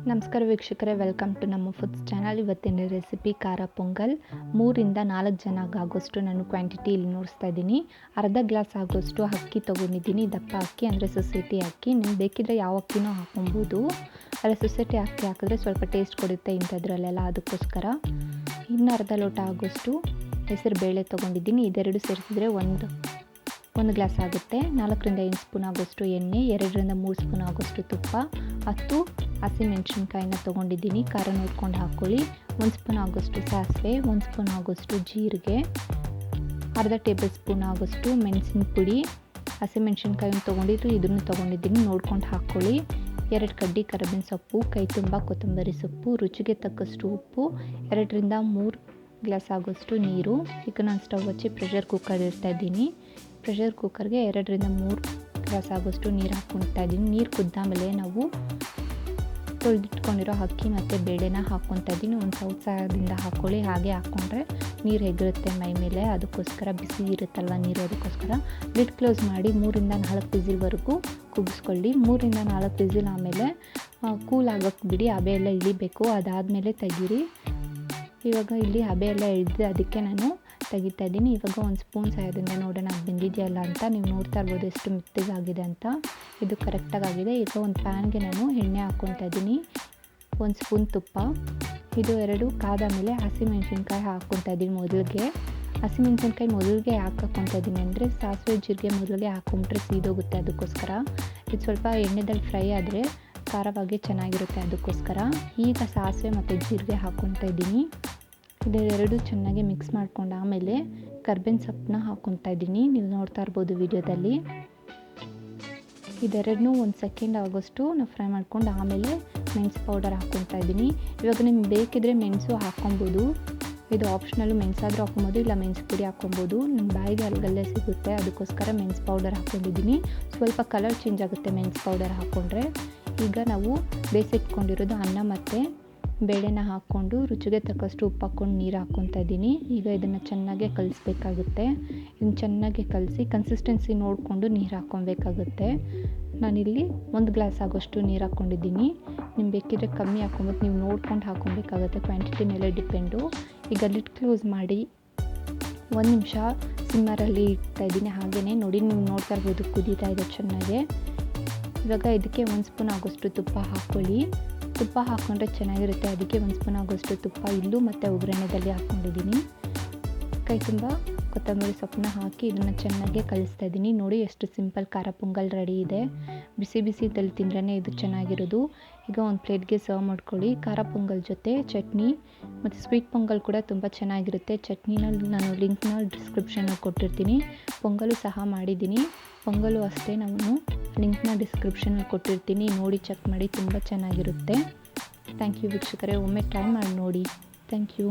ನಮಸ್ಕಾರ ವೀಕ್ಷಕರೇ, welcome to ನಮ್ಮ ಫುಡ್ಸ್ ಚಾನಲ್. ಇವತ್ತಿನ ರೆಸಿಪಿ ಖಾರ ಪೊಂಗಲ್. 3-4 ಜನಕ್ಕೆ ಆಗೋಷ್ಟು ನಾನು ಕ್ವಾಂಟಿಟಿ ಇಲ್ಲಿ ನೋಡಿಸ್ತಾ ಇದ್ದೀನಿ. ಅರ್ಧ ಗ್ಲಾಸ್ ಆಗೋಷ್ಟು ಅಕ್ಕಿ ತೊಗೊಂಡಿದ್ದೀನಿ. ದಪ್ಪ ಅಕ್ಕಿ ಅಂದರೆ ಸೊಸೈಟಿ ಅಕ್ಕಿ. ನಿಮ್ಗೆ ಬೇಕಿದ್ರೆ ಯಾವ ಅಕ್ಕಿನೂ ಹಾಕೊಬೋದು. ಆದರೆ ಸೊಸೈಟಿ ಅಕ್ಕಿ ಹಾಕಿದ್ರೆ ಸ್ವಲ್ಪ ಟೇಸ್ಟ್ ಕೊಡುತ್ತೆ ಇಂಥದ್ರಲ್ಲೆಲ್ಲ, ಅದಕ್ಕೋಸ್ಕರ. ಇನ್ನು ಅರ್ಧ ಲೋಟ ಆಗೋಷ್ಟು ಹೆಸರು ಬೇಳೆ ತೊಗೊಂಡಿದ್ದೀನಿ. ಇದೆರಡು ಸೇರಿಸಿದ್ರೆ ಒಂದು ಗ್ಲಾಸ್ ಆಗುತ್ತೆ. 4-5 ಸ್ಪೂನ್ ಆಗೋಷ್ಟು ಎಣ್ಣೆ, 2-3 ಸ್ಪೂನ್ ಆಗೋಷ್ಟು ತುಪ್ಪ, 10 ಹಸಿಮೆಣಸಿನ್ಕಾಯಿನ ತೊಗೊಂಡಿದ್ದೀನಿ. ಖಾರ ನೋಡ್ಕೊಂಡು ಹಾಕ್ಕೊಳ್ಳಿ. 1 ಸ್ಪೂನ್ ಆಗೋಷ್ಟು ಸಾಸಿವೆ, 1 ಸ್ಪೂನ್ ಆಗೋಷ್ಟು ಜೀರಿಗೆ, ಅರ್ಧ ಟೇಬಲ್ ಸ್ಪೂನ್ ಆಗೋಷ್ಟು ಮೆಣಸಿನ ಪುಡಿ, ಹಸಿಮೆಣಸಿನ್ಕಾಯಿನ ತೊಗೊಂಡಿದ್ದು ಇದನ್ನು ತೊಗೊಂಡಿದ್ದೀನಿ, ನೋಡ್ಕೊಂಡು ಹಾಕ್ಕೊಳ್ಳಿ. 2 ಕಡ್ಡಿ ಕರಿಬೇವಿನ ಸೊಪ್ಪು, ಕೈ ತುಂಬ ಕೊತ್ತಂಬರಿ ಸೊಪ್ಪು, ರುಚಿಗೆ ತಕ್ಕಷ್ಟು ಉಪ್ಪು, 2-3 ಗ್ಲಾಸ್ ಆಗೋಷ್ಟು ನೀರು. ಈಗ ನಾನು ಸ್ಟವ್ ಹಚ್ಚಿ ಪ್ರೆಷರ್ ಕುಕ್ಕರ್ ಇಡ್ತಾ ಇದ್ದೀನಿ. ಪ್ರೆಷರ್ ಕುಕ್ಕರ್ಗೆ 2-3 ಗ್ಲಾಸ್ ಆಗೋಷ್ಟು ನೀರು ಹಾಕ್ಕೊಳ್ತಾ ಇದ್ದೀನಿ. ನೀರು ಕುದ್ದಾಮೇಲೆ ನಾವು ತೊಳೆದಿಟ್ಕೊಂಡಿರೋ ಅಕ್ಕಿ ಮತ್ತು ಬೇಳೆನ ಹಾಕ್ಕೊತಾ ಇದ್ದೀನಿ. ಒಂದು ಸೌಸಾದಿಂದ ಹಾಕ್ಕೊಳ್ಳಿ. ಹಾಗೆ ಹಾಕ್ಕೊಂಡ್ರೆ ನೀರು ಹೆಗ್ರುತ್ತೆ ಮೈ ಮೇಲೆ, ಅದಕ್ಕೋಸ್ಕರ ಬಿಸಿ ಇರುತ್ತಲ್ವ ನೀರು, ಅದಕ್ಕೋಸ್ಕರ. ಲಿಡ್ ಕ್ಲೋಸ್ ಮಾಡಿ 3-4 ವಿಸಿಲ್ವರೆಗೂ ಕುದಿಸ್ಕೊಳ್ಳಿ. 3-4 ವಿಸಿಲ್ ಆಮೇಲೆ ಕೂಲ್ ಆಗೋಕ್ಕೆ ಬಿಡಿ. ಹಬೆ ಎಲ್ಲ ಇಳಿಬೇಕು, ಅದಾದಮೇಲೆ ತೆಗೀರಿ. ಇವಾಗ ಇಲ್ಲಿ ಹಬೆ ಎಲ್ಲ ಇಳಿದು ಅದಕ್ಕೆ ನಾನು ತೆಗಿತಾ ಇದ್ದೀನಿ. ಇವಾಗ 1 ಸ್ಪೂನ್ ಸಹಾಯದಿಂದ ನೋಡೋಣ ಬೆಂದಿದೆಯಲ್ಲ ಅಂತ. ನೀವು ನೋಡ್ತಾ ಇರ್ಬೋದು ಎಷ್ಟು ಮೆತ್ತಗಾಗಿದೆ ಅಂತ. ಇದು ಕರೆಕ್ಟಾಗಿ ಆಗಿದೆ. ಈಗ ಒಂದು ಪ್ಯಾನ್ಗೆ ನಾನು ಎಣ್ಣೆ ಹಾಕ್ಕೊತಾ ಇದ್ದೀನಿ, 1 ಸ್ಪೂನ್ ತುಪ್ಪ. ಇದು 2 ಕಾದ ಮೇಲೆ ಹಸಿಮೆಣಸಿನ್ಕಾಯಿ ಹಾಕ್ಕೊತಾ ಇದ್ದೀನಿ. ಹಸಿಮೆಣಸಿನ್ಕಾಯಿ ಮೊದಲಿಗೆ ಹಾಕ್ಕೊತಾ ಇದ್ದೀನಿ ಅಂದರೆ ಸಾಸಿವೆ ಜೀರಿಗೆ ಮೊದಲಿಗೆ ಹಾಕ್ಕೊಂಡ್ರೆ ಸೀದೋಗುತ್ತೆ, ಅದಕ್ಕೋಸ್ಕರ. ಇದು ಸ್ವಲ್ಪ ಎಣ್ಣೆದಲ್ಲಿ ಫ್ರೈ ಆದರೆ ಖಾರವಾಗಿ ಚೆನ್ನಾಗಿರುತ್ತೆ, ಅದಕ್ಕೋಸ್ಕರ. ಈಗ ಸಾಸಿವೆ ಮತ್ತು ಜೀರಿಗೆ ಹಾಕ್ಕೊತಾ ಇದ್ದೀನಿ. ಇದೆರಡು ಚೆನ್ನಾಗಿ ಮಿಕ್ಸ್ ಮಾಡ್ಕೊಂಡು ಆಮೇಲೆ ಕರ್ಬೇವಿನ ಸೊಪ್ಪನ್ನ ಹಾಕ್ಕೊತಾ ಇದ್ದೀನಿ. ನೀವು ನೋಡ್ತಾ ಇರ್ಬೋದು ವಿಡಿಯೋದಲ್ಲಿ. ಇದೆರಡನ್ನೂ 1 ಸೆಕೆಂಡ್ ಆಗೋಷ್ಟು ನಾವು ಫ್ರೈ ಮಾಡ್ಕೊಂಡು ಆಮೇಲೆ ಮೆಣಸು ಪೌಡರ್ ಹಾಕ್ಕೊತಾ ಇದ್ದೀನಿ. ಇವಾಗ ನಿಮ್ಗೆ ಬೇಕಿದ್ರೆ ಮೆಣಸು ಹಾಕ್ಕೊಬೋದು, ಇದು ಆಪ್ಷನಲ್ಲು. ಮೆಣಸಾದರೂ ಹಾಕ್ಕೊಬೋದು, ಇಲ್ಲ ಮೆಣಸು ಪುಡಿ ಹಾಕ್ಕೊಬೋದು. ನಮ್ಮ ಬಾಯಿಗೆ ಅಲ್ಲಗಲ್ಲೇ ಸಿಗುತ್ತೆ, ಅದಕ್ಕೋಸ್ಕರ ಮೆಣಸು ಪೌಡರ್ ಹಾಕ್ಕೊಂಡಿದ್ದೀನಿ. ಸ್ವಲ್ಪ ಕಲರ್ ಚೇಂಜ್ ಆಗುತ್ತೆ ಮೆಣಸು ಪೌಡರ್ ಹಾಕ್ಕೊಂಡ್ರೆ. ಈಗ ನಾವು ಬೇಯಿಸಿಟ್ಕೊಂಡಿರೋದು ಅನ್ನ ಮತ್ತು ಬೇಳೆನ ಹಾಕ್ಕೊಂಡು ರುಚಿಗೆ ತಕ್ಕಷ್ಟು ಉಪ್ಪು ಹಾಕ್ಕೊಂಡು ನೀರು ಹಾಕ್ಕೊತಾ ಇದ್ದೀನಿ. ಈಗ ಇದನ್ನು ಚೆನ್ನಾಗಿ ಕಲಿಸ್ಬೇಕಾಗುತ್ತೆ. ಇದನ್ನು ಚೆನ್ನಾಗಿ ಕಲಸಿ ಕನ್ಸಿಸ್ಟೆನ್ಸಿ ನೋಡಿಕೊಂಡು ನೀರು ಹಾಕ್ಕೊಬೇಕಾಗುತ್ತೆ. ನಾನಿಲ್ಲಿ 1 ಗ್ಲಾಸ್ ಆಗೋಷ್ಟು ನೀರು ಹಾಕ್ಕೊಂಡಿದ್ದೀನಿ. ನಿಮ್ಗೆ ಬೇಕಿದ್ರೆ ಕಮ್ಮಿ ಹಾಕ್ಕೊಬೋದು, ನೀವು ನೋಡ್ಕೊಂಡು ಹಾಕ್ಕೊಬೇಕಾಗುತ್ತೆ, ಕ್ವಾಂಟಿಟಿ ಮೇಲೆ ಡಿಪೆಂಡು. ಈಗ ಲಿಡ್ ಕ್ಲೋಸ್ ಮಾಡಿ 1 ನಿಮಿಷ ಸಿಮ್ಮರಲ್ಲಿ ಇಡ್ತಾ ಇದ್ದೀನಿ. ಹಾಗೆಯೇ ನೋಡಿ, ನೀವು ನೋಡ್ತಾ ಇರ್ಬೋದು ಕುದೀತಾ ಇದೆ ಚೆನ್ನಾಗೆ. ಇವಾಗ ಇದಕ್ಕೆ 1 ಸ್ಪೂನ್ ಆಗೋಷ್ಟು ತುಪ್ಪ ಹಾಕ್ಕೊಳ್ಳಿ. ತುಪ್ಪ ಹಾಕ್ಕೊಂಡ್ರೆ ಚೆನ್ನಾಗಿರುತ್ತೆ, ಅದಕ್ಕೆ 1 ಸ್ಪೂನ್ ಆಗೋಷ್ಟು ತುಪ್ಪ ಇಲ್ಲೂ ಮತ್ತು ಒಗ್ಗರಣೆದಲ್ಲಿ ಹಾಕ್ಕೊಂಡಿದ್ದೀನಿ. ಕೈ ತುಂಬ ಕೊತ್ತಂಬರಿ ಸೊಪ್ಪನ್ನ ಹಾಕಿ ಇದನ್ನು ಚೆನ್ನಾಗಿ ಕಲಿಸ್ತಾ ಇದ್ದೀನಿ. ನೋಡಿ ಎಷ್ಟು ಸಿಂಪಲ್ ಖಾರ ಪೊಂಗಲ್ ರೆಡಿ ಇದೆ. ಬಿಸಿ ಬಿಸಿದಲ್ಲಿ ತಿಂದ್ರೇ ಇದು ಚೆನ್ನಾಗಿರೋದು. ಈಗ ಒಂದು ಪ್ಲೇಟ್ಗೆ ಸರ್ವ್ ಮಾಡ್ಕೊಳ್ಳಿ. ಖಾರ ಪೊಂಗಲ್ ಜೊತೆ ಚಟ್ನಿ ಮತ್ತು ಸ್ವೀಟ್ ಪೊಂಗಲ್ ಕೂಡ ತುಂಬ ಚೆನ್ನಾಗಿರುತ್ತೆ. ಚಟ್ನಿನ ನಾನು ಲಿಂಕ್ನ ಡಿಸ್ಕ್ರಿಪ್ಷನಲ್ಲಿ ಕೊಟ್ಟಿರ್ತೀನಿ. ಪೊಂಗಲು ಸಹ ಮಾಡಿದ್ದೀನಿ. ಪೊಂಗಲು ಅಷ್ಟೇ ನಾನು ಲಿಂಕ್ನ ಡಿಸ್ಕ್ರಿಪ್ಷನಲ್ಲಿ ಕೊಟ್ಟಿರ್ತೀನಿ, ನೋಡಿ ಚೆಕ್ ಮಾಡಿ, ತುಂಬ ಚೆನ್ನಾಗಿರುತ್ತೆ. ಥ್ಯಾಂಕ್ ಯು ವೀಕ್ಷಕರೇ, ಒಮ್ಮೆ ಟ್ರೈ ಮಾಡಿ ನೋಡಿ. Thank you.